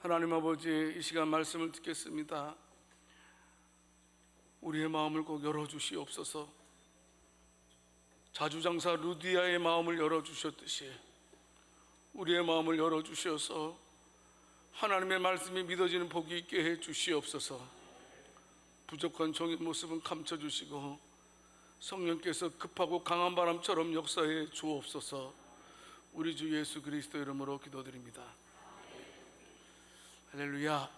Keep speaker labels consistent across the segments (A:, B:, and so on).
A: 하나님 아버지, 이 시간 말씀을 듣겠습니다. 우리의 마음을 꼭 열어주시옵소서. 자주장사 루디아의 마음을 열어주셨듯이 우리의 마음을 열어주셔서 하나님의 말씀이 믿어지는 복이 있게 해 주시옵소서. 부족한 종의 모습은 감춰주시고 성령께서 급하고 강한 바람처럼 역사해 주옵소서. 우리 주 예수 그리스도 이름으로 기도드립니다. 할렐루야.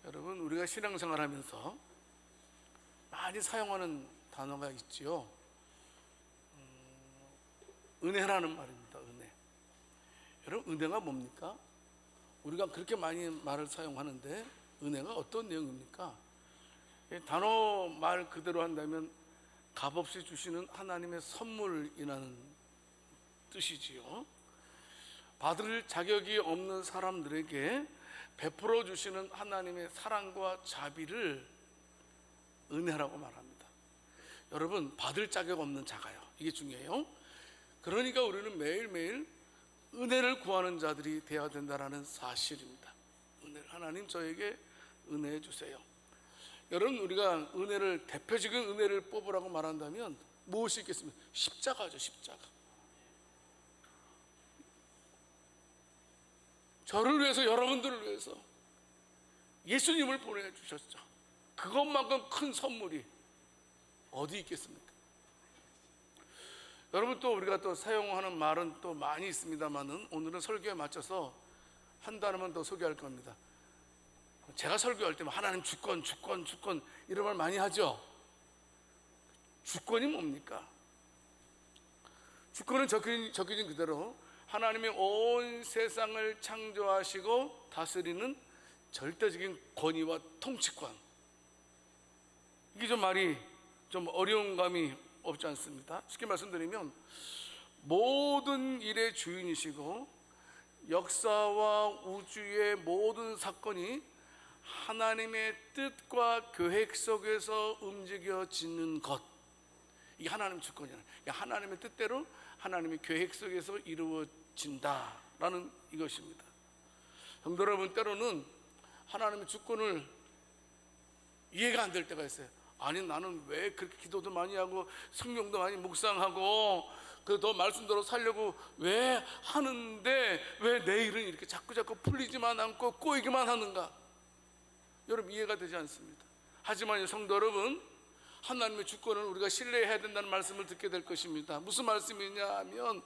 A: 여러분, 우리가 신앙생활하면서 많이 사용하는 단어가 있지요. 은혜라는 말입니다. 은혜. 여러분, 은혜가 뭡니까? 우리가 그렇게 많이 말을 사용하는데 은혜가 어떤 내용입니까? 단어 말 그대로 한다면 값없이 주시는 하나님의 선물이라는 뜻이지요. 받을 자격이 없는 사람들에게 베풀어 주시는 하나님의 사랑과 자비를 은혜라고 말합니다. 여러분, 받을 자격 없는 자가요. 이게 중요해요. 그러니까 우리는 매일매일 은혜를 구하는 자들이 되어야 된다는 사실입니다. 은혜, 하나님 저에게 은혜해 주세요. 여러분, 우리가 은혜를, 대표적인 은혜를 뽑으라고 말한다면 무엇이 있겠습니까? 십자가죠. 십자가. 저를 위해서, 여러분들을 위해서 예수님을 보내주셨죠. 그것만큼 큰 선물이 어디 있겠습니까? 여러분, 또 우리가 또 사용하는 말은 또 많이 있습니다만은 오늘은 설교에 맞춰서 한 단어만 더 소개할 겁니다. 제가 설교할 때면 하나님 주권 이런 말 많이 하죠. 주권이 뭡니까? 주권은 적혀진 그대로 하나님이 온 세상을 창조하시고 다스리는 절대적인 권위와 통치권. 이게 좀 말이 좀 어려운 감이 없지 않습니다. 쉽게 말씀드리면 모든 일의 주인이시고 역사와 우주의 모든 사건이 하나님의 뜻과 계획 속에서 움직여지는 것, 이게 하나님 주권이에요. 하나님의 뜻대로 하나님의 계획 속에서 이루어진다라는 이것입니다. 성도 여러분, 때로는 하나님의 주권을 이해가 안 될 때가 있어요. 아니, 나는 왜 그렇게 기도도 많이 하고 성경도 많이 묵상하고 더 말씀대로 살려고 왜 하는데 왜 내 일은 이렇게 자꾸 풀리지만 않고 꼬이기만 하는가? 여러분, 이해가 되지 않습니다. 하지만 성도 여러분, 하나님의 주권을 우리가 신뢰해야 된다는 말씀을 듣게 될 것입니다. 무슨 말씀이냐 하면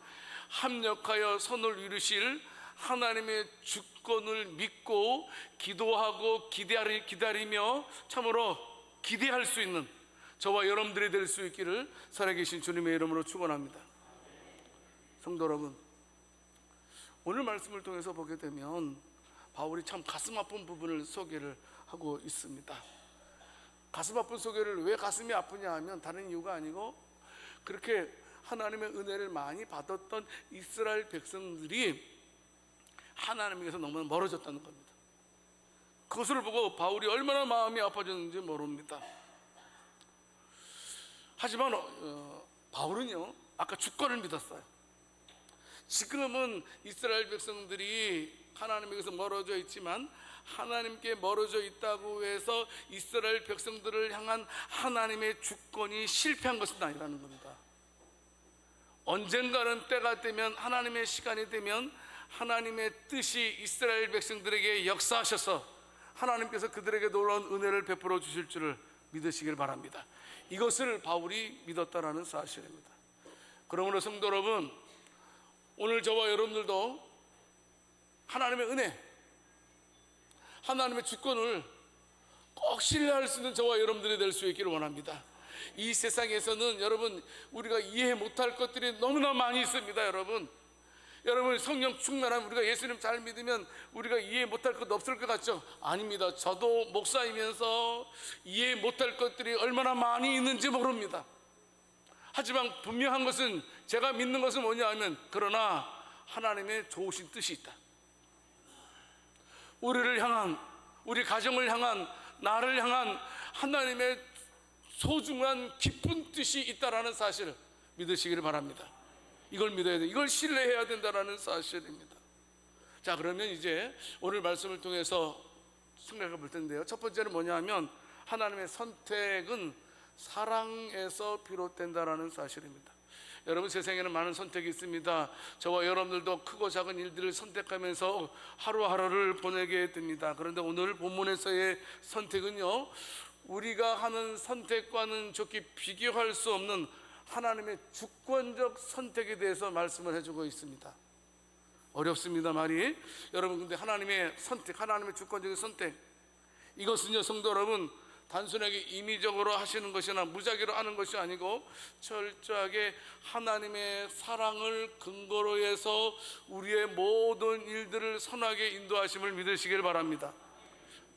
A: 합력하여 선을 이루실 하나님의 주권을 믿고 기도하고 기다리며 참으로 기대할 수 있는 저와 여러분들이 될 수 있기를 살아계신 주님의 이름으로 축원합니다. 성도 여러분, 오늘 말씀을 통해서 보게 되면 바울이 참 가슴 아픈 부분을 소개를 하고 있습니다. 가슴 아픈 소개를, 왜 가슴이 아프냐 하면 다른 이유가 아니고 그렇게 하나님의 은혜를 많이 받았던 이스라엘 백성들이 하나님에게서 너무 멀어졌다는 겁니다. 그것을 보고 바울이 얼마나 마음이 아파졌는지 모릅니다. 하지만 바울은요, 아까 주권을 믿었어요. 지금은 이스라엘 백성들이 하나님에게서 멀어져 있지만 하나님께 멀어져 있다고 해서 이스라엘 백성들을 향한 하나님의 주권이 실패한 것은 아니라는 겁니다. 언젠가는 때가 되면, 하나님의 시간이 되면 하나님의 뜻이 이스라엘 백성들에게 역사하셔서 하나님께서 그들에게 놀라운 은혜를 베풀어 주실 줄을 믿으시길 바랍니다. 이것을 바울이 믿었다라는 사실입니다. 그러므로 성도 여러분, 오늘 저와 여러분들도 하나님의 은혜, 하나님의 주권을 꼭 신뢰할 수 있는 저와 여러분들이 될 수 있기를 원합니다. 이 세상에서는 여러분, 우리가 이해 못할 것들이 너무나 많이 있습니다. 여러분, 성령 충만하면, 우리가 예수님 잘 믿으면 우리가 이해 못할 것 없을 것 같죠? 아닙니다. 저도 목사이면서 이해 못할 것들이 얼마나 많이 있는지 모릅니다. 하지만 분명한 것은, 제가 믿는 것은 뭐냐 하면, 그러나 하나님의 좋으신 뜻이 있다. 우리를 향한, 우리 가정을 향한, 나를 향한 하나님의 소중한 깊은 뜻이 있다라는 사실을 믿으시기를 바랍니다. 이걸 믿어야 돼. 이걸 신뢰해야 된다는 사실입니다. 자, 그러면 이제 오늘 말씀을 통해서 생각해 볼 텐데요. 첫 번째는 뭐냐면 하나님의 선택은 사랑에서 비롯된다라는 사실입니다. 여러분, 세상에는 많은 선택이 있습니다. 저와 여러분들도 크고 작은 일들을 선택하면서 하루하루를 보내게 됩니다. 그런데 오늘 본문에서의 선택은요, 우리가 하는 선택과는 좋게 비교할 수 없는 하나님의 주권적 선택에 대해서 말씀을 해주고 있습니다. 어렵습니다, 말이. 여러분, 근데 하나님의 선택, 하나님의 주권적인 선택, 이것은요, 성도 여러분, 단순하게 임의적으로 하시는 것이나 무작위로 하는 것이 아니고 철저하게 하나님의 사랑을 근거로 해서 우리의 모든 일들을 선하게 인도하심을 믿으시길 바랍니다.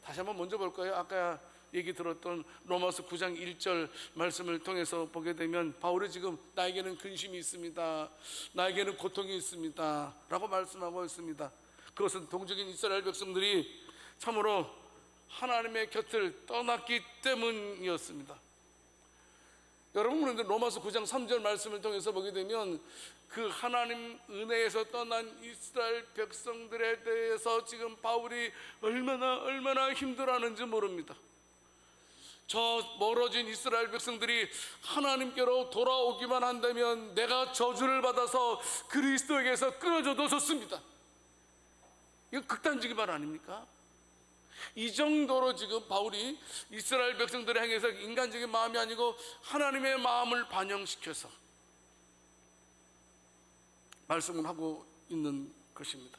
A: 다시 한번 먼저 볼까요? 아까 얘기 들었던 로마서 9장 1절 말씀을 통해서 보게 되면 바울이 지금 나에게는 근심이 있습니다, 나에게는 고통이 있습니다 라고 말씀하고 있습니다. 그것은 동적인 이스라엘 백성들이 참으로 하나님의 곁을 떠났기 때문이었습니다. 여러분, 그런데 로마서 9장 3절 말씀을 통해서 보게 되면 그 하나님 은혜에서 떠난 이스라엘 백성들에 대해서 지금 바울이 얼마나 힘들어하는지 모릅니다. 저 멀어진 이스라엘 백성들이 하나님께로 돌아오기만 한다면 내가 저주를 받아서 그리스도에게서 끊어져도 좋습니다. 이거 극단적인 말 아닙니까? 이 정도로 지금 바울이 이스라엘 백성들을 향해서 인간적인 마음이 아니고 하나님의 마음을 반영시켜서 말씀을 하고 있는 것입니다.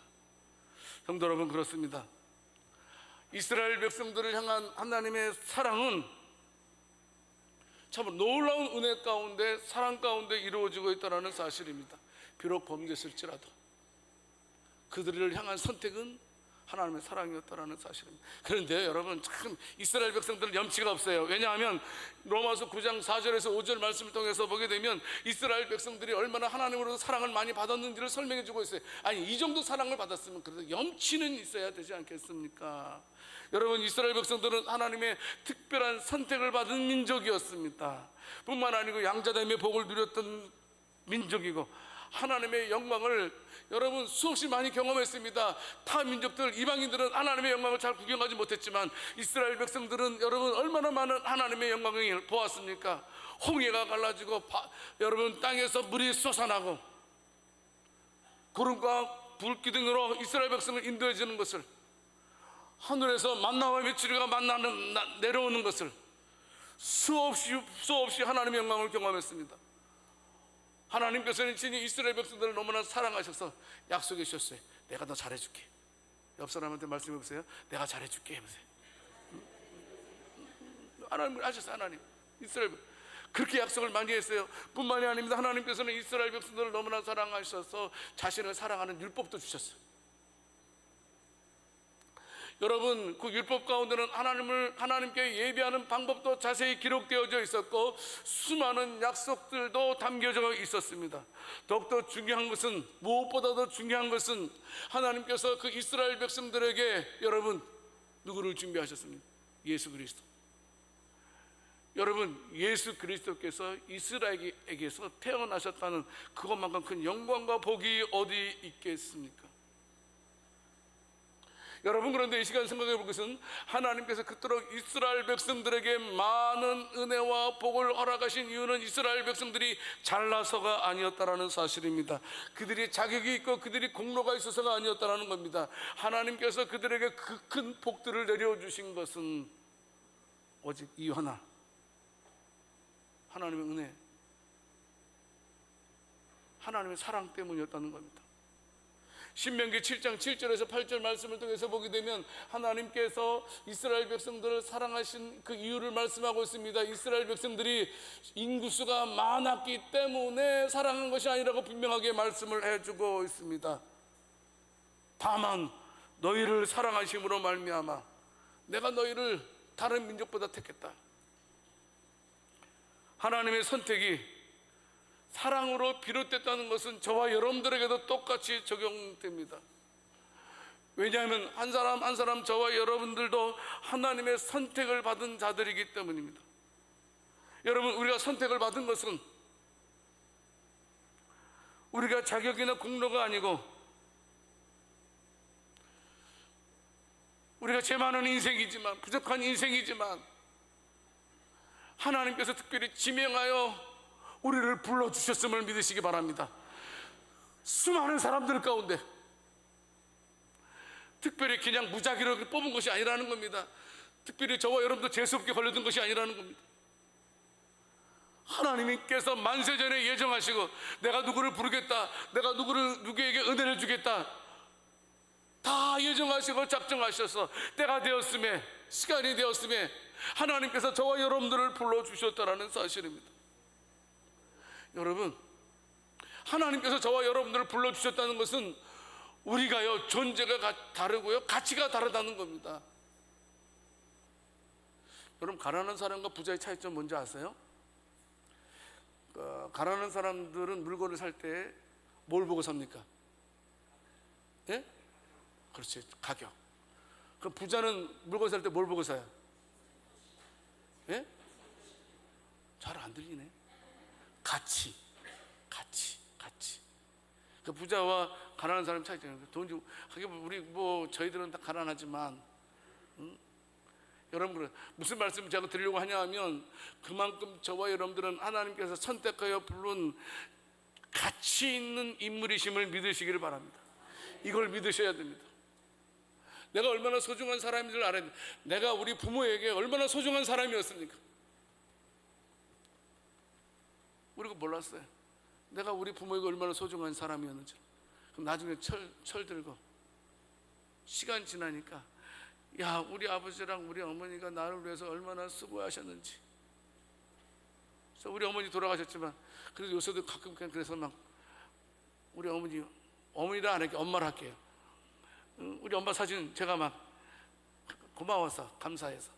A: 성도 여러분, 그렇습니다. 이스라엘 백성들을 향한 하나님의 사랑은 참 놀라운 은혜 가운데, 사랑 가운데 이루어지고 있다는 사실입니다. 비록 범죄했을지라도 그들을 향한 선택은 하나님의 사랑이었다는 사실입니다. 그런데 여러분, 참 이스라엘 백성들은 염치가 없어요. 왜냐하면 로마서 9장 4절에서 5절 말씀을 통해서 보게 되면 이스라엘 백성들이 얼마나 하나님으로부터 사랑을 많이 받았는지를 설명해 주고 있어요. 아니, 이 정도 사랑을 받았으면 그래도 염치는 있어야 되지 않겠습니까? 여러분, 이스라엘 백성들은 하나님의 특별한 선택을 받은 민족이었습니다. 뿐만 아니고 양자됨의 복을 누렸던 민족이고 하나님의 영광을 여러분 수없이 많이 경험했습니다. 타 민족들, 이방인들은 하나님의 영광을 잘 구경하지 못했지만 이스라엘 백성들은 여러분 얼마나 많은 하나님의 영광을 보았습니까? 홍해가 갈라지고 여러분 땅에서 물이 솟아나고 구름과 불기둥으로 이스라엘 백성을 인도해 주는 것을, 하늘에서 만나와 메추리가 내려오는 것을 수없이 하나님의 영광을 경험했습니다. 하나님께서는 친히 이스라엘 백성들을 너무나 사랑하셔서 약속해 주셨어요. 내가 너 잘해줄게. 옆 사람한테 말씀해 보세요. 내가 잘해줄게 해보세요. 하나님 아셨어요. 하나님 이스라엘 그렇게 약속을 많이 했어요. 뿐만이 아닙니다. 하나님께서는 이스라엘 백성들을 너무나 사랑하셔서 자신을 사랑하는 율법도 주셨어요. 여러분, 그 율법 가운데는 하나님께 예배하는 방법도 자세히 기록되어져 있었고 수많은 약속들도 담겨져 있었습니다. 더욱더 중요한 것은, 무엇보다도 중요한 것은 하나님께서 그 이스라엘 백성들에게 여러분 누구를 준비하셨습니까? 예수 그리스도. 여러분, 예수 그리스도께서 이스라엘에게서 태어나셨다는 그것만큼 큰 영광과 복이 어디 있겠습니까? 여러분, 그런데 이 시간 생각해 볼 것은 하나님께서 그토록 이스라엘 백성들에게 많은 은혜와 복을 허락하신 이유는 이스라엘 백성들이 잘나서가 아니었다라는 사실입니다. 그들이 자격이 있고 그들이 공로가 있어서가 아니었다라는 겁니다. 하나님께서 그들에게 그 큰 복들을 내려주신 것은 오직 이유 하나, 하나님의 은혜, 하나님의 사랑 때문이었다는 겁니다. 신명기 7장 7절에서 8절 말씀을 통해서 보게 되면 하나님께서 이스라엘 백성들을 사랑하신 그 이유를 말씀하고 있습니다. 이스라엘 백성들이 인구수가 많았기 때문에 사랑한 것이 아니라고 분명하게 말씀을 해주고 있습니다. 다만 너희를 사랑하심으로 말미암아 내가 너희를 다른 민족보다 택했다. 하나님의 선택이 사랑으로 비롯됐다는 것은 저와 여러분들에게도 똑같이 적용됩니다. 왜냐하면 한 사람 한 사람, 저와 여러분들도 하나님의 선택을 받은 자들이기 때문입니다. 여러분, 우리가 선택을 받은 것은 우리가 자격이나 공로가 아니고 우리가 죄 많은 인생이지만, 부족한 인생이지만 하나님께서 특별히 지명하여 우리를 불러주셨음을 믿으시기 바랍니다. 수많은 사람들 가운데 특별히 그냥 무작위로 뽑은 것이 아니라는 겁니다. 특별히 저와 여러분도 재수없게 걸려든 것이 아니라는 겁니다. 하나님께서 만세전에 예정하시고 내가 누구를 부르겠다, 내가 누구에게 은혜를 주겠다, 다 예정하시고 작정하셔서 때가 되었음에, 시간이 되었음에 하나님께서 저와 여러분들을 불러주셨다는 사실입니다. 여러분, 하나님께서 저와 여러분들을 불러주셨다는 것은 우리가요 존재가 다르고요 가치가 다르다는 겁니다. 여러분, 가난한 사람과 부자의 차이점 뭔지 아세요? 가난한 사람들은 물건을 살 때 뭘 보고 삽니까? 예? 그렇지, 가격. 그럼 부자는 물건 살 때 뭘 보고 사요? 예? 잘 안 들리네. 가치. 그 부자와 가난한 사람 차이점이에요. 돈 주고, 우리 저희들은 다 가난하지만, 여러분, 무슨 말씀을 제가 드리려고 하냐 하면, 그만큼 저와 여러분들은 하나님께서 선택하여 부른 가치 있는 인물이심을 믿으시기를 바랍니다. 이걸 믿으셔야 됩니다. 내가 얼마나 소중한 사람인 줄 알아야 됩니다. 내가 우리 부모에게 얼마나 소중한 사람이었습니까? 우리가 몰랐어요. 내가 우리 부모에게 얼마나 소중한 사람이었는지. 그럼 나중에 철 들고 시간 지나니까, 야, 우리 아버지랑 우리 어머니가 나를 위해서 얼마나 수고하셨는지. 그래서 우리 어머니 돌아가셨지만 그래도 요새도 가끔 그래서 막 우리 어머니라 안 할게요. 엄마를 할게요. 우리 엄마 사진 제가 막 고마워서, 감사해서,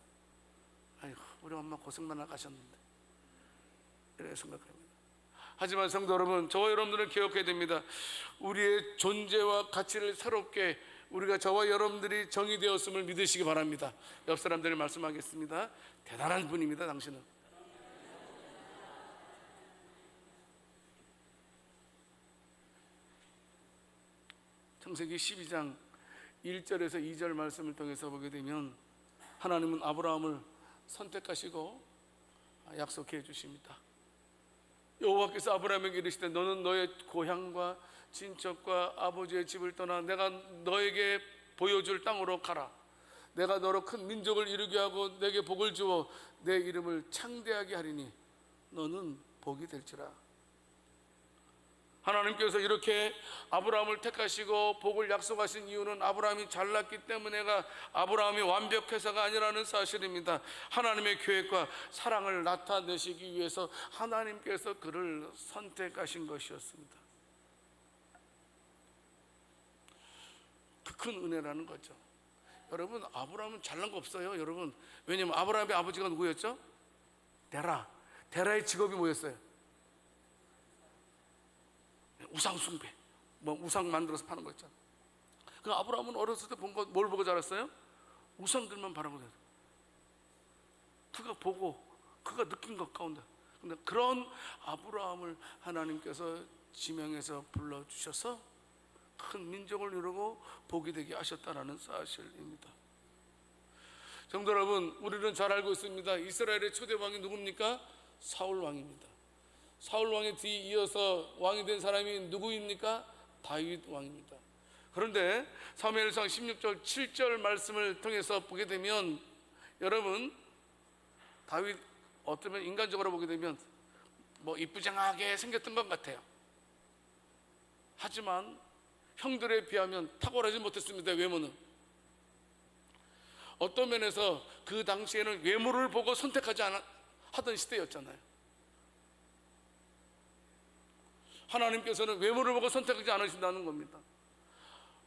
A: 아이고 우리 엄마 고생 많아 가셨는데, 이렇게 생각합니다. 하지만 성도 여러분, 저와 여러분들은 기억해야 됩니다. 우리의 존재와 가치를 새롭게 우리가 저와 여러분들이 정의되었음을 믿으시기 바랍니다. 옆 사람들이 말씀하겠습니다. 대단한 분입니다, 당신은. 창세기 12장 1절에서 2절 말씀을 통해서 보게 되면 하나님은 아브라함을 선택하시고 약속해 주십니다. 여호와께서 아브라함에게 이르시되 너는 너의 고향과 친척과 아버지의 집을 떠나 내가 너에게 보여줄 땅으로 가라. 내가 너로 큰 민족을 이루게 하고 내게 복을 주어 내 이름을 창대하게 하리니 너는 복이 될지라. 하나님께서 이렇게 아브라함을 택하시고 복을 약속하신 이유는 아브라함이 잘났기 때문에가 아브라함이 완벽해서가 아니라는 사실입니다. 하나님의 계획과 사랑을 나타내시기 위해서 하나님께서 그를 선택하신 것이었습니다. 그 큰 은혜라는 거죠. 여러분, 아브라함은 잘난 거 없어요. 여러분, 왜냐하면 아브라함의 아버지가 누구였죠? 데라의 직업이 뭐였어요? 우상 숭배, 우상 만들어서 파는 거 있잖아. 그 아브라함은 어렸을 때 본 거 뭘 보고 자랐어요? 우상들만 바라보고 그가 보고 그가 느낀 것 가운데. 근데 그런 아브라함을 하나님께서 지명해서 불러주셔서 큰 민족을 이루고 복이 되게 하셨다는 사실입니다. 성도 여러분, 우리는 잘 알고 있습니다. 이스라엘의 초대 왕이 누굽니까? 사울 왕입니다. 사울 왕에 뒤 이어서 왕이 된 사람이 누구입니까? 다윗 왕입니다. 그런데 사무엘상 16절 7절 말씀을 통해서 보게 되면 여러분, 다윗 어쩌면 인간적으로 보게 되면 이쁘장하게 생겼던 것 같아요. 하지만 형들에 비하면 탁월하지 못했습니다. 외모는. 어떤 면에서 그 당시에는 외모를 보고 선택하지 하던 시대였잖아요. 하나님께서는 외모를 보고 선택하지 않으신다는 겁니다.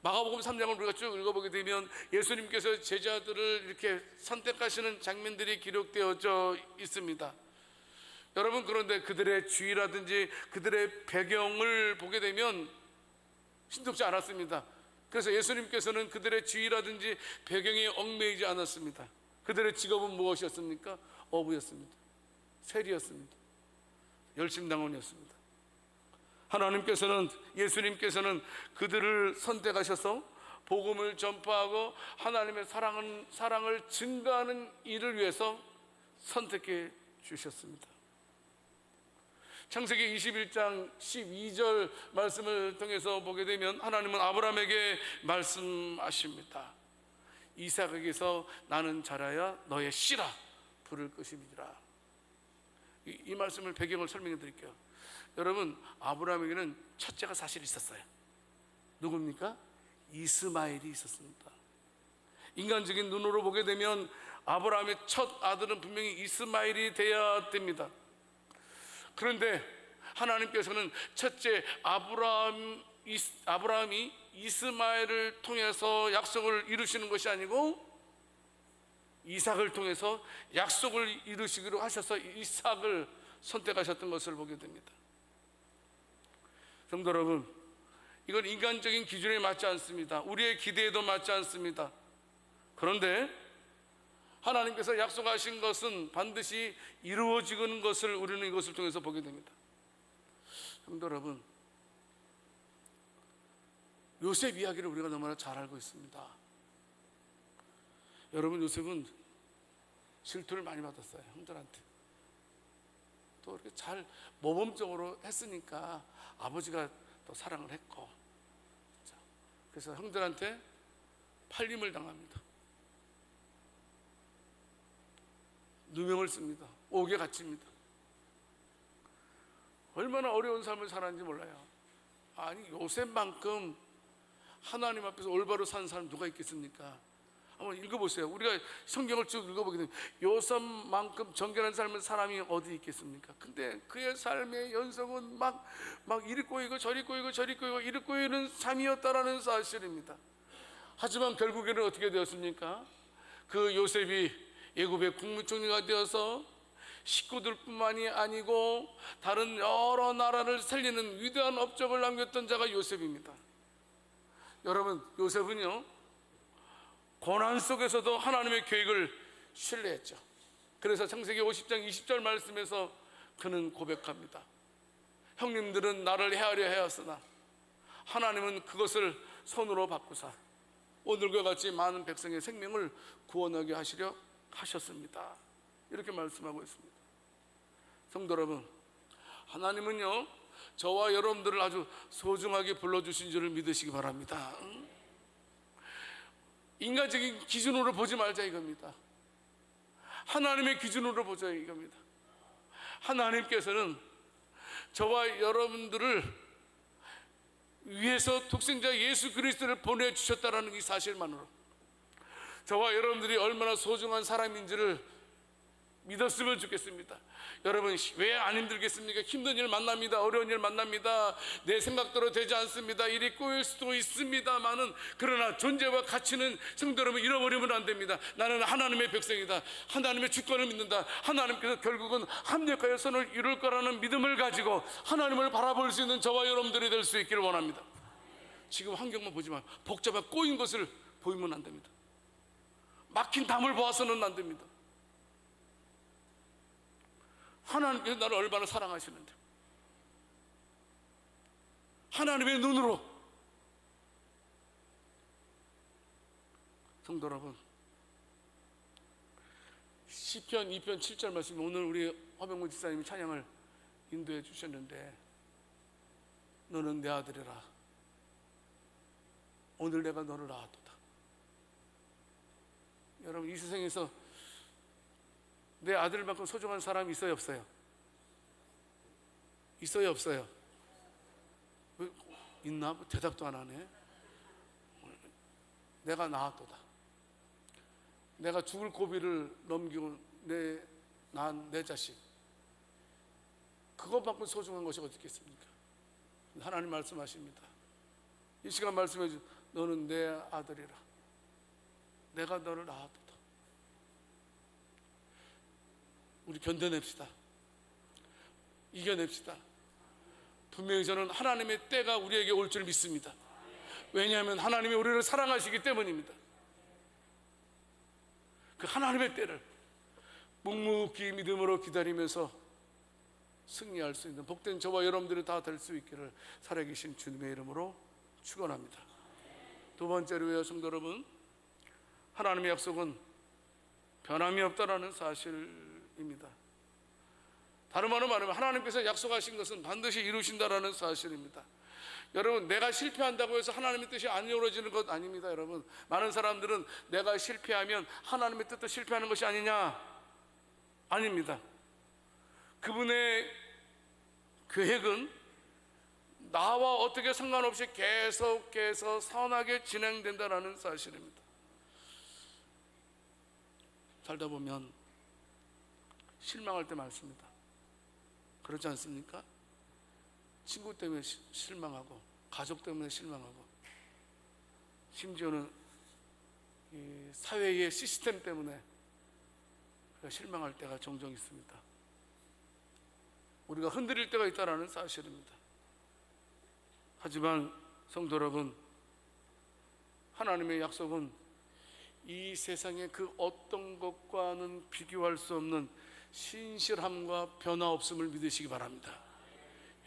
A: 마가복음 3장을 우리가 쭉 읽어보게 되면 예수님께서 제자들을 이렇게 선택하시는 장면들이 기록되어져 있습니다. 여러분, 그런데 그들의 주의라든지 그들의 배경을 보게 되면 신통치 않았습니다. 그래서 예수님께서는 그들의 주의라든지 배경에 얽매이지 않았습니다. 그들의 직업은 무엇이었습니까? 어부였습니다. 세리였습니다. 열심당원이었습니다. 하나님께서는, 예수님께서는 그들을 선택하셔서 복음을 전파하고 하나님의 사랑을 증가하는 일을 위해서 선택해 주셨습니다. 창세기 21장 12절 말씀을 통해서 보게 되면 하나님은 아브라함에게 말씀하십니다. 이삭에게서 나는 자라야 너의 씨라 부를 것이니라. 이 말씀을 배경을 설명해 드릴게요. 여러분, 아브라함에게는 첫째가 사실 있었어요. 누굽니까? 이스마엘이 있었습니다. 인간적인 눈으로 보게 되면 아브라함의 첫 아들은 분명히 이스마엘이 되어야 됩니다. 그런데 하나님께서는 첫째 아브라함이 이스마엘을 통해서 약속을 이루시는 것이 아니고 이삭을 통해서 약속을 이루시기로 하셔서 이삭을 선택하셨던 것을 보게 됩니다. 성도 여러분, 이건 인간적인 기준에 맞지 않습니다. 우리의 기대에도 맞지 않습니다. 그런데 하나님께서 약속하신 것은 반드시 이루어지는 것을 우리는 이것을 통해서 보게 됩니다. 성도 여러분, 요셉 이야기를 우리가 너무나 잘 알고 있습니다. 여러분, 요셉은 질투를 많이 받았어요. 형들한테. 또 이렇게 잘 모범적으로 했으니까 아버지가 또 사랑을 했고, 그래서 형들한테 팔림을 당합니다. 누명을 씁니다. 옥에 갇힙니다. 얼마나 어려운 삶을 살았는지 몰라요. 아니, 요셉만큼 하나님 앞에서 올바로 사는 사람 누가 있겠습니까? 한번 읽어보세요. 우리가 성경을 쭉 읽어보게 되면 요셉만큼 정결한 삶을 사람이 어디 있겠습니까? 근데 그의 삶의 연속은 막 이리 꼬이고 저리 꼬이고 저리 꼬이고 이리 꼬이는 삶이었다라는 사실입니다. 하지만 결국에는 어떻게 되었습니까? 그 요셉이 애굽의 국무총리가 되어서 식구들뿐만이 아니고 다른 여러 나라를 살리는 위대한 업적을 남겼던 자가 요셉입니다. 여러분, 요셉은요, 고난 속에서도 하나님의 계획을 신뢰했죠. 그래서 창세기 50장 20절 말씀에서 그는 고백합니다. 형님들은 나를 해하려 하였으나 하나님은 그것을 손으로 바꾸사 오늘과 같이 많은 백성의 생명을 구원하게 하시려 하셨습니다. 이렇게 말씀하고 있습니다. 성도 여러분, 하나님은요, 저와 여러분들을 아주 소중하게 불러주신 줄을 믿으시기 바랍니다. 인간적인 기준으로 보지 말자 이겁니다. 하나님의 기준으로 보자 이겁니다. 하나님께서는 저와 여러분들을 위해서 독생자 예수 그리스도를 보내주셨다는 이 사실만으로 저와 여러분들이 얼마나 소중한 사람인지를 믿었으면 좋겠습니다. 여러분, 왜 안 힘들겠습니까? 힘든 일 만납니다. 어려운 일 만납니다. 내 생각대로 되지 않습니다. 일이 꼬일 수도 있습니다만은, 그러나 존재와 가치는 성도 여러분 잃어버리면 안 됩니다. 나는 하나님의 백성이다. 하나님의 주권을 믿는다. 하나님께서 결국은 합력하여 선을 이룰 거라는 믿음을 가지고 하나님을 바라볼 수 있는 저와 여러분들이 될 수 있기를 원합니다. 지금 환경만 보지 말고 복잡한 꼬인 것을 보이면 안 됩니다. 막힌 담을 보아서는 안 됩니다. 하나님께서 나를 얼마나 사랑하시는데, 하나님의 눈으로. 성도 여러분, 시편 2편 7절 말씀, 오늘 우리 허병무 집사님이 찬양을 인도해 주셨는데, 너는 내 아들이라 오늘 내가 너를 낳았도다. 여러분, 이 세상에서 내 아들만큼 소중한 사람이 있어요, 없어요? 있어요, 없어요? 왜 있나? 대답도 안 하네. 내가 낳았도다. 내가 죽을 고비를 넘기고 낳은 내 자식, 그것만큼 소중한 것이 어디 있겠습니까? 하나님 말씀하십니다. 이 시간 말씀해 주, 너는 내 아들이라 내가 너를 낳았도다. 우리 견뎌냅시다. 이겨냅시다. 분명히 저는 하나님의 때가 우리에게 올 줄 믿습니다. 왜냐하면 하나님이 우리를 사랑하시기 때문입니다. 그 하나님의 때를 묵묵히 믿음으로 기다리면서 승리할 수 있는 복된 저와 여러분들이 다 될 수 있기를 살아계신 주님의 이름으로 축원합니다. 두 번째로요, 성도 여러분, 하나님의 약속은 변함이 없다라는 사실입니다. 다른 말로 말하면 하나님께서 약속하신 것은 반드시 이루신다라는 사실입니다. 여러분, 내가 실패한다고 해서 하나님의 뜻이 안 이루어지는 것 아닙니다. 여러분, 많은 사람들은 내가 실패하면 하나님의 뜻도 실패하는 것이 아니냐? 아닙니다. 그분의 계획은 나와 어떻게 상관없이 계속해서 선하게 진행된다는 사실입니다. 살다 보면 실망할 때 많습니다. 그렇지 않습니까? 친구 때문에 실망하고, 가족 때문에 실망하고, 심지어는 이 사회의 시스템 때문에 실망할 때가 종종 있습니다. 우리가 흔들릴 때가 있다는 사실입니다. 하지만 성도 여러분, 하나님의 약속은 이 세상의 그 어떤 것과는 비교할 수 없는 신실함과 변화 없음을 믿으시기 바랍니다.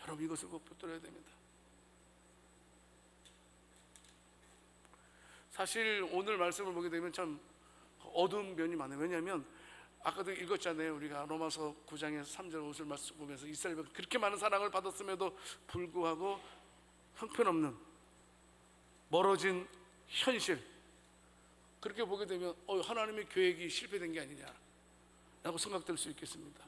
A: 여러분, 이것을 꼭 붙들어야 됩니다. 사실 오늘 말씀을 보게 되면 참 어두운 면이 많아요. 왜냐하면 아까도 읽었잖아요. 우리가 로마서 9장에서 3절 5절 말씀 보면서 이스라엘이 그렇게 많은 사랑을 받았음에도 불구하고 형편없는 멀어진 현실, 그렇게 보게 되면 하나님의 계획이 실패된 게 아니냐라고 생각될 수 있겠습니다.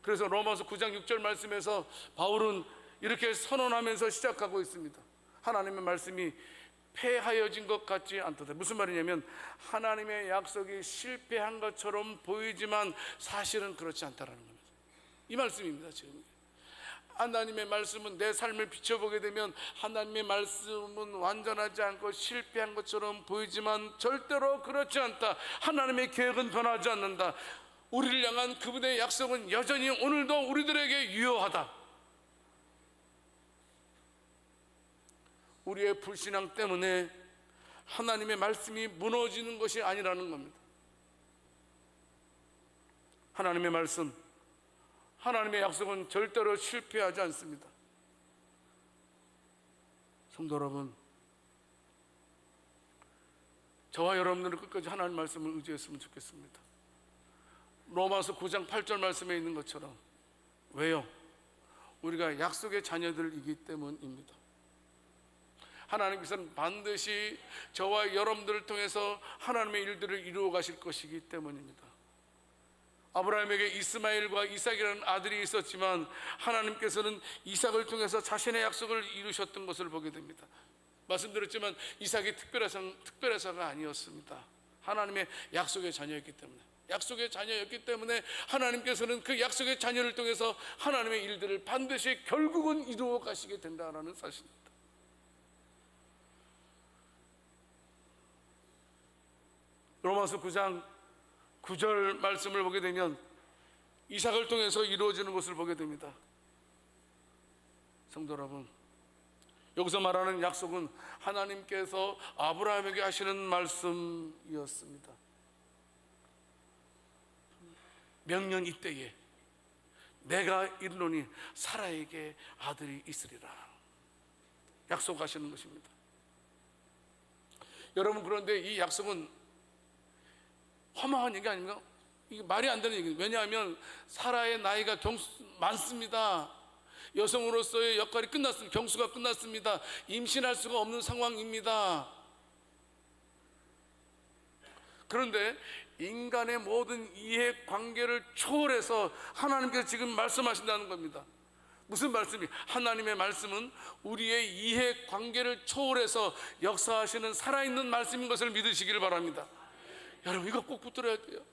A: 그래서 로마서 9장 6절 말씀에서 바울은 이렇게 선언하면서 시작하고 있습니다. 하나님의 말씀이 패하여진 것 같지 않다. 무슨 말이냐면 하나님의 약속이 실패한 것처럼 보이지만 사실은 그렇지 않다라는 겁니다. 이 말씀입니다. 지금 하나님의 말씀은, 내 삶을 비춰보게 되면 하나님의 말씀은 완전하지 않고 실패한 것처럼 보이지만 절대로 그렇지 않다. 하나님의 계획은 변하지 않는다. 우리를 향한 그분의 약속은 여전히 오늘도 우리들에게 유효하다. 우리의 불신앙 때문에 하나님의 말씀이 무너지는 것이 아니라는 겁니다. 하나님의 말씀, 하나님의 약속은 절대로 실패하지 않습니다. 성도 여러분, 저와 여러분들은 끝까지 하나님 말씀을 의지했으면 좋겠습니다. 로마서 9장 8절 말씀에 있는 것처럼. 왜요? 우리가 약속의 자녀들이기 때문입니다. 하나님께서는 반드시 저와 여러분들을 통해서 하나님의 일들을 이루어 가실 것이기 때문입니다. 아브라함에게 이스마엘과 이삭이라는 아들이 있었지만 하나님께서는 이삭을 통해서 자신의 약속을 이루셨던 것을 보게 됩니다. 말씀드렸지만 이삭이 특별해서가 아니었습니다. 하나님의 약속의 자녀였기 때문에 하나님께서는 그 약속의 자녀를 통해서 하나님의 일들을 반드시 결국은 이루어 가시게 된다는 사실입니다. 로마서 9장 9절 말씀을 보게 되면 이삭을 통해서 이루어지는 것을 보게 됩니다. 성도 여러분, 여기서 말하는 약속은 하나님께서 아브라함에게 하시는 말씀이었습니다. 명년 이때에 내가 이르노니 사라에게 아들이 있으리라 약속하시는 것입니다. 여러분, 그런데 이 약속은 허망한 얘기 아닙니까? 이게 말이 안 되는 얘기예요. 왜냐하면 사라의 나이가 많습니다. 여성으로서의 역할이 끝났습니다. 경수가 끝났습니다. 임신할 수가 없는 상황입니다. 그런데 인간의 모든 이해관계를 초월해서 하나님께서 지금 말씀하신다는 겁니다. 무슨 말씀이? 하나님의 말씀은 우리의 이해관계를 초월해서 역사하시는 살아있는 말씀인 것을 믿으시길 바랍니다. 여러분, 이거 꼭 붙들어야 돼요.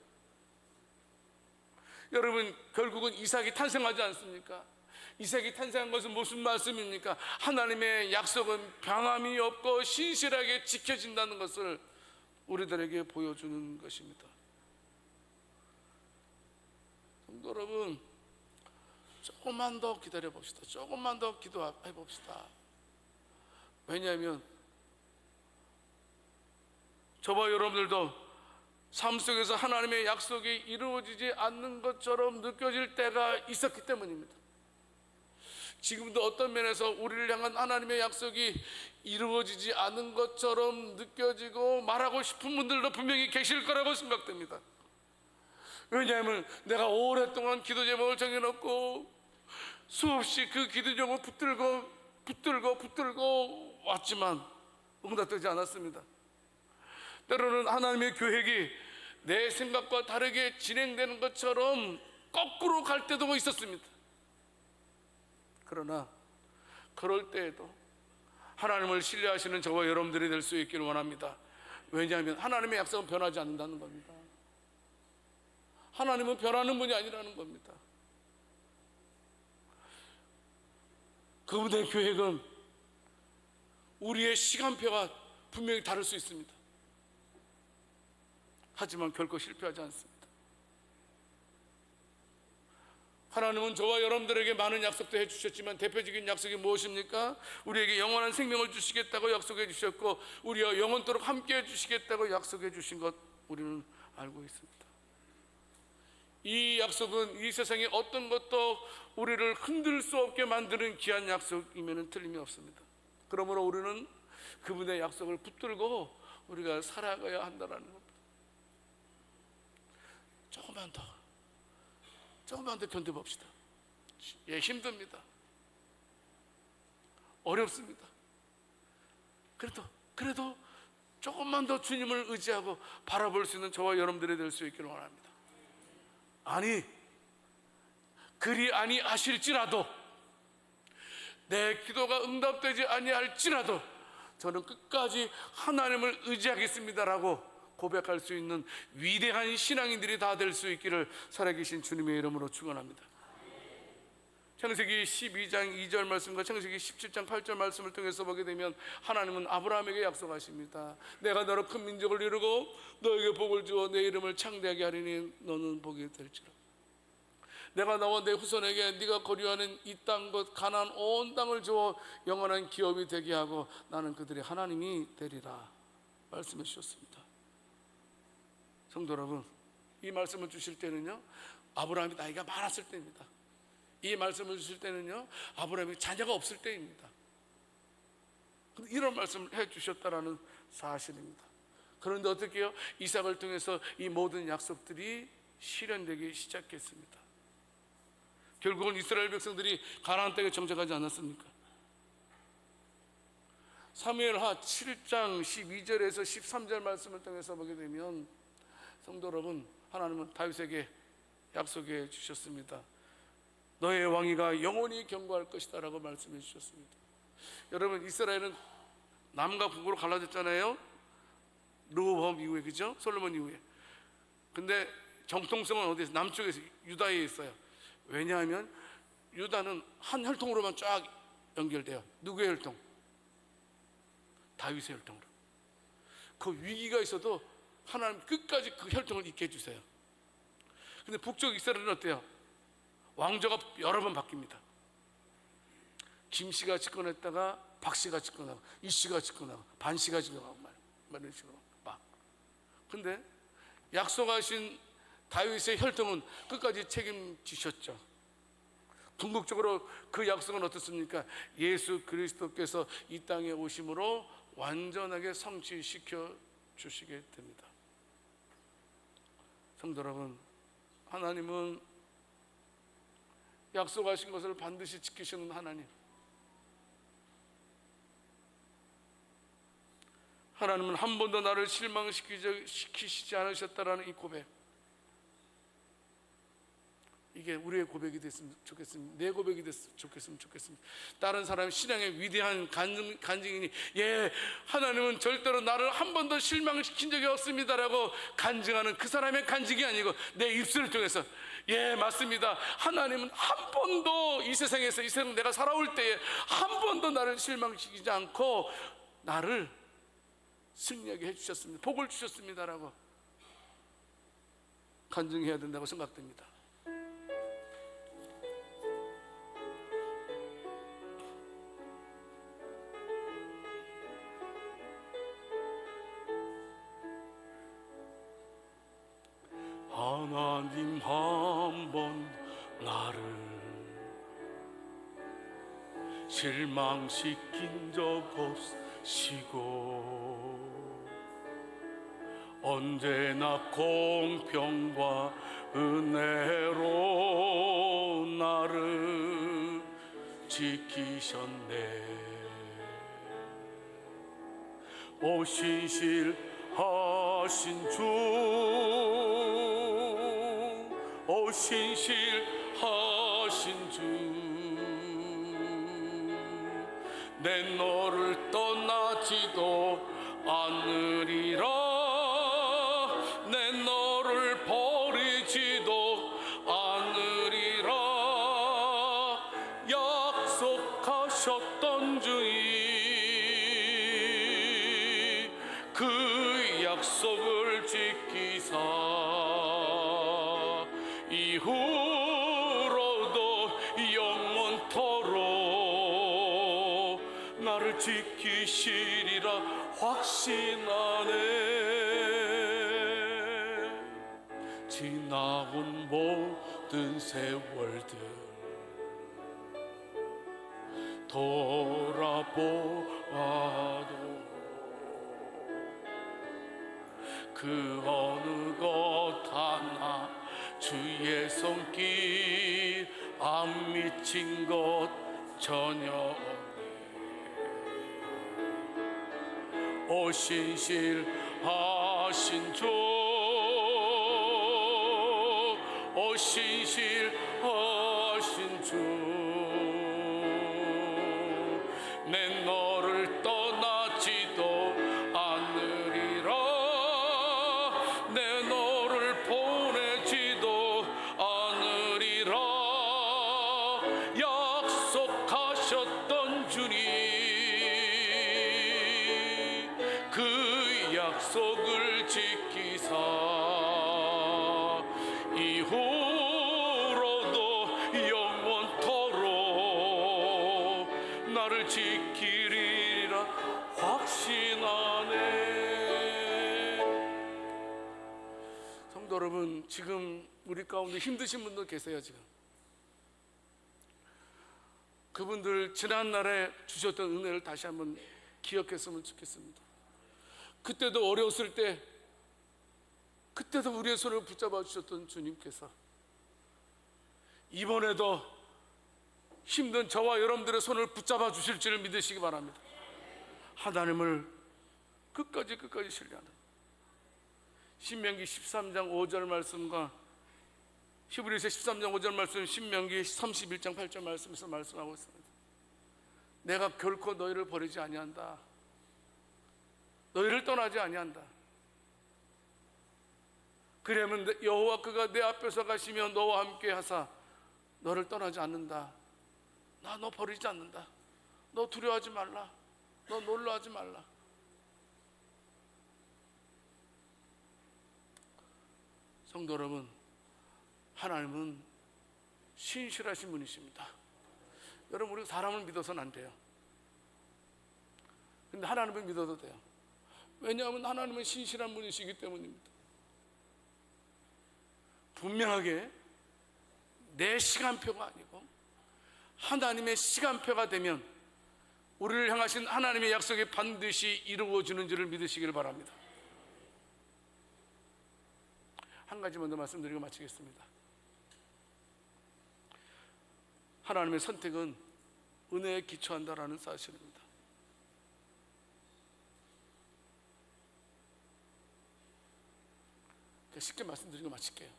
A: 여러분, 결국은 이삭이 탄생하지 않습니까? 이삭이 탄생한 것은 무슨 말씀입니까? 하나님의 약속은 변함이 없고 신실하게 지켜진다는 것을 우리들에게 보여주는 것입니다. 성도 여러분, 조금만 더 기다려 봅시다. 조금만 더 기도해 봅시다. 왜냐하면 저와 여러분들도 삶 속에서 하나님의 약속이 이루어지지 않는 것처럼 느껴질 때가 있었기 때문입니다. 지금도 어떤 면에서 우리를 향한 하나님의 약속이 이루어지지 않은 것처럼 느껴지고 말하고 싶은 분들도 분명히 계실 거라고 생각됩니다. 왜냐하면 내가 오랫동안 기도 제목을 정해놓고 수없이 그 기도 제목을 붙들고 왔지만 응답되지 않았습니다. 때로는 하나님의 계획이 내 생각과 다르게 진행되는 것처럼 거꾸로 갈 때도 있었습니다. 그러나 그럴 때에도 하나님을 신뢰하시는 저와 여러분들이 될 수 있기를 원합니다. 왜냐하면 하나님의 약속은 변하지 않는다는 겁니다. 하나님은 변하는 분이 아니라는 겁니다. 그분의 계획은 우리의 시간표와 분명히 다를 수 있습니다. 하지만 결코 실패하지 않습니다. 하나님은 저와 여러분들에게 많은 약속도 해주셨지만 대표적인 약속이 무엇입니까? 우리에게 영원한 생명을 주시겠다고 약속해 주셨고 우리와 영원토록 함께 해주시겠다고 약속해 주신 것 우리는 알고 있습니다. 이 약속은 이 세상에 어떤 것도 우리를 흔들 수 없게 만드는 귀한 약속이면 틀림이 없습니다. 그러므로 우리는 그분의 약속을 붙들고 우리가 살아가야 한다는 겁니다. 조금만 더 견뎌봅시다. 예, 힘듭니다. 어렵습니다. 그래도 조금만 더 주님을 의지하고 바라볼 수 있는 저와 여러분들이 될 수 있기를 원합니다. 아니, 그리 아니하실지라도 내 기도가 응답되지 아니할지라도 저는 끝까지 하나님을 의지하겠습니다라고 고백할 수 있는 위대한 신앙인들이 다 될 수 있기를 살아계신 주님의 이름으로 축원합니다. 창세기 12장 2절 말씀과 창세기 17장 8절 말씀을 통해서 보게 되면 하나님은 아브라함에게 약속하십니다. 내가 너로 큰 민족을 이루고 너에게 복을 주어 내 이름을 창대하게 하리니 너는 복이 될지라. 내가 너와 내 후손에게 네가 거류하는 이 땅 곧 가나안 온 땅을 주어 영원한 기업이 되게 하고 나는 그들의 하나님이 되리라 말씀해 주셨습니다. 성도 여러분, 이 말씀을 주실 때는요 아브라함이 나이가 많았을 때입니다. 이 말씀을 주실 때는요 아브라함이 자녀가 없을 때입니다. 이런 말씀을 해주셨다라는 사실입니다. 그런데 어떻게 해요? 이삭을 통해서 이 모든 약속들이 실현되기 시작했습니다. 결국은 이스라엘 백성들이 가나안 땅에 정착하지 않았습니까? 사무엘하 7장 12절에서 13절 말씀을 통해서 보게 되면 성도 여러분, 하나님은 다윗에게 약속해 주셨습니다. 너의 왕위가 영원히 경고할 것이다 라고 말씀해 주셨습니다. 여러분, 이스라엘은 남과 북으로 갈라졌잖아요. 르호보암 이후에, 그죠? 솔로몬 이후에. 근데 정통성은 어디에서? 남쪽에서, 유다에 있어요. 왜냐하면 유다는 한 혈통으로만 쫙 연결돼요. 누구의 혈통? 다윗의 혈통으로. 그 위기가 있어도 하나님 끝까지 그 혈통을 있게 해주세요. 근데 북쪽 이스라엘은 어때요? 왕조가 여러 번 바뀝니다. 김씨가 집권했다가 박씨가 집권하고 이씨가 집권하고 반씨가 집권하고 이런 식으로 막. 근데 약속하신 다윗의 혈통은 끝까지 책임지셨죠. 궁극적으로 그 약속은 어떻습니까? 예수 그리스도께서 이 땅에 오심으로 완전하게 성취시켜 주시게 됩니다. 성도 여러분, 하나님은 약속하신 것을 반드시 지키시는 하나님. 하나님은 한 번도 나를 실망시키시지 않으셨다라는 이 고백, 이게 우리의 고백이 됐으면 좋겠습니다. 내 고백이 됐으면 좋겠습니다. 다른 사람의 신앙의 위대한 간증이니, 예, 하나님은 절대로 나를 한 번도 실망시킨 적이 없습니다라고 간증하는 그 사람의 간증이 아니고 내 입술을 통해서, 예, 맞습니다. 하나님은 한 번도 이 세상에서, 이 세상 내가 살아올 때에 한 번도 나를 실망시키지 않고 나를 승리하게 해주셨습니다. 복을 주셨습니다라고 간증해야 된다고 생각됩니다. 하나님 한 번 나를 실망시킨 적 없으시고 언제나 공평과 은혜로 나를 지키셨네. 오 신실하신 주, 오 신실하신 주, 내 너를 떠나지도 않으리라. 내 너를 버리지도 않으리라. 약속하셨던 주님, 그 약속을 지키사 이후로도 영원토록 나를 지키시리라 확신하네. 지나온 모든 세월들 돌아보아도 그 어느 것 하나 주의 손길 안 미친 것 전혀 없네. 오 신실하신 주, 오 신실하신 주, 내 너를 떠나지도 않으리라. 내 너를 보내지도 않으리라. 약속하셨던 주님, 그 약속을 지키사 이후로도 영원토록 나를 지키리라 확신하네. 성도 여러분, 지금 우리 가운데 힘드신 분들 계세요. 지금 그분들 지난날에 주셨던 은혜를 다시 한번 기억했으면 좋겠습니다. 그때도 어려웠을 때, 그때도 우리의 손을 붙잡아 주셨던 주님께서 이번에도 힘든 저와 여러분들의 손을 붙잡아 주실 줄 믿으시기 바랍니다. 하나님을 끝까지 신뢰하는 신명기 13장 5절 말씀과 히브리서 13장 5절 말씀, 신명기 31장 8절 말씀에서 말씀하고 있습니다. 내가 결코 너희를 버리지 아니한다. 너희를 떠나지 아니한다. 그러면 여호와 그가 내 앞에서 가시며 너와 함께 하사 너를 떠나지 않는다. 나 너 버리지 않는다. 너 두려워하지 말라. 너 놀라하지 말라. 성도 여러분, 하나님은 신실하신 분이십니다. 여러분, 우리가 사람을 믿어서는 안 돼요. 근데 하나님을 믿어도 돼요. 왜냐하면 하나님은 신실한 분이시기 때문입니다. 분명하게 내 시간표가 아니고 하나님의 시간표가 되면 우리를 향하신 하나님의 약속이 반드시 이루어지는 줄을 믿으시기를 바랍니다. 한 가지만 더 말씀드리고 마치겠습니다. 하나님의 선택은 은혜에 기초한다라는 사실입니다. 쉽게 말씀드리고 마칠게요.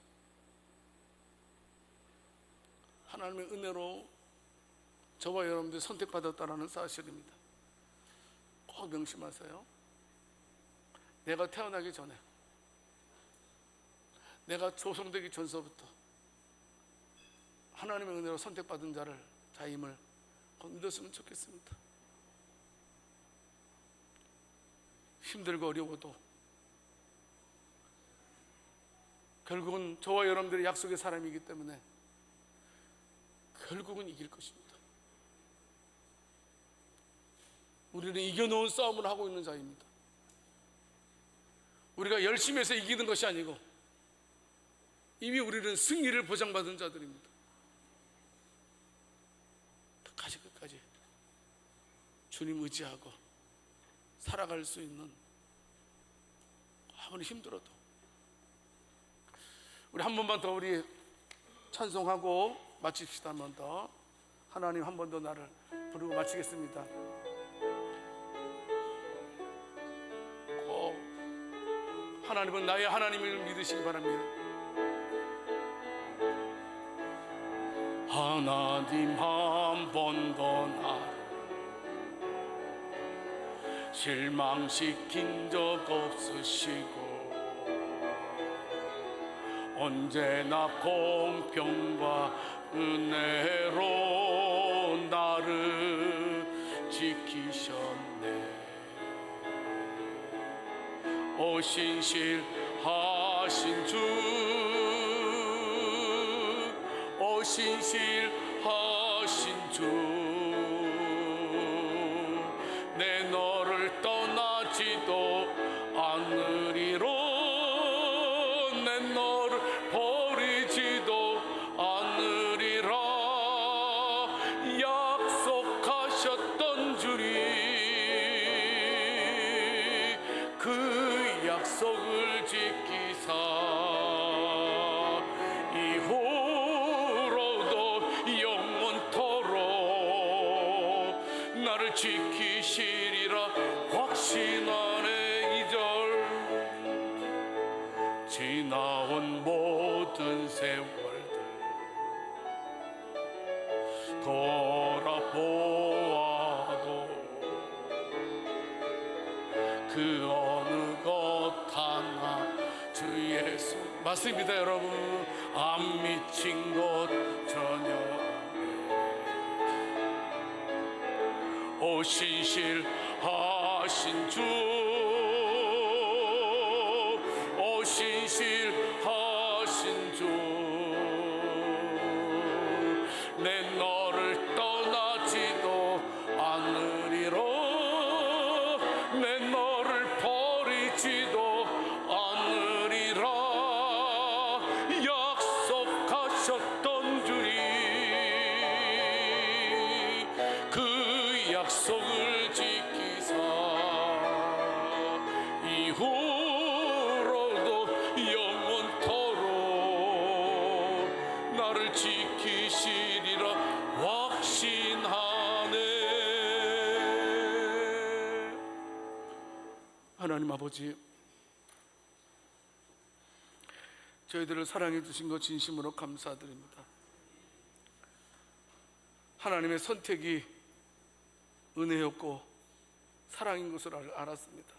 A: 하나님의 은혜로 저와 여러분들이 선택받았다라는 사실입니다. 꼭 명심하세요. 내가 태어나기 전에, 내가 조성되기 전서부터 하나님의 은혜로 선택받은 자임을 꼭 믿었으면 좋겠습니다. 힘들고 어려워도 결국은 저와 여러분들의 약속의 사람이기 때문에 결국은 이길 것입니다. 우리는 이겨놓은 싸움을 하고 있는 자입니다. 우리가 열심히 해서 이기는 것이 아니고 이미 우리는 승리를 보장받은 자들입니다. 끝까지 주님 의지하고 살아갈 수 있는, 아무리 힘들어도 우리 한 번만 더 우리 찬송하고 마칩시다. 한 번 더, 하나님 한 번 더 나를 부르고 마치겠습니다. 꼭 하나님은 나의 하나님을 믿으시기 바랍니다. 하나님 한 번 더 나를 실망시킨 적 없으시고 언제나 공평과 은혜로 나를 지키셨네. 오 신실하신 주, 오 신실하신 주, 내 너를 떠나지도 않으리로, 내 너를 버리지도 않으리라 약속하셨던 주리, 그 약속을 지키사 이후로도 영원토록 나를 지키시리라 확신하네. 이절 지나온 모든 세월들 돌아보아도 그 어느 것 하나 주 예수, 맞습니다 여러분, 안 미친 것 전혀. 오 신실하신 주, 오 신실하신 주, 내 너를 떠나지도 않으리로, 내 너를 버리지도 않으리라 약속하셨던 주리, 그 약속을 지키사 이후로도 영원토록 나를 지키시리라 확신하네. 하나님 아버지, 저희들을 사랑해 주신 것 진심으로 감사드립니다. 하나님의 선택이 은혜였고 사랑인 것을 알았습니다.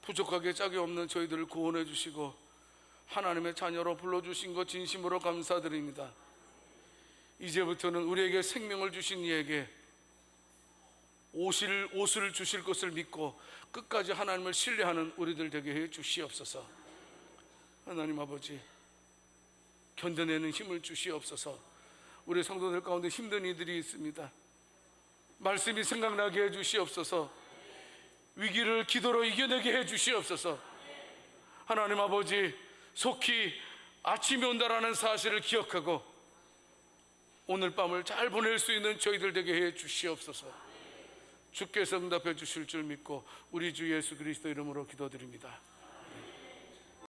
A: 부족하게 짝이 없는 저희들을 구원해 주시고 하나님의 자녀로 불러주신 것 진심으로 감사드립니다. 이제부터는 우리에게 생명을 주신 이에게 옷을 주실 것을 믿고 끝까지 하나님을 신뢰하는 우리들 되게 해 주시옵소서. 하나님 아버지, 견뎌내는 힘을 주시옵소서. 우리 성도들 가운데 힘든 이들이 있습니다. 말씀이 생각나게 해 주시옵소서. 위기를 기도로 이겨내게 해 주시옵소서. 하나님 아버지, 속히 아침이 온다라는 사실을 기억하고 오늘 밤을 잘 보낼 수 있는 저희들 되게 해 주시옵소서. 주께서 응답해 주실 줄 믿고 우리 주 예수 그리스도 이름으로 기도드립니다.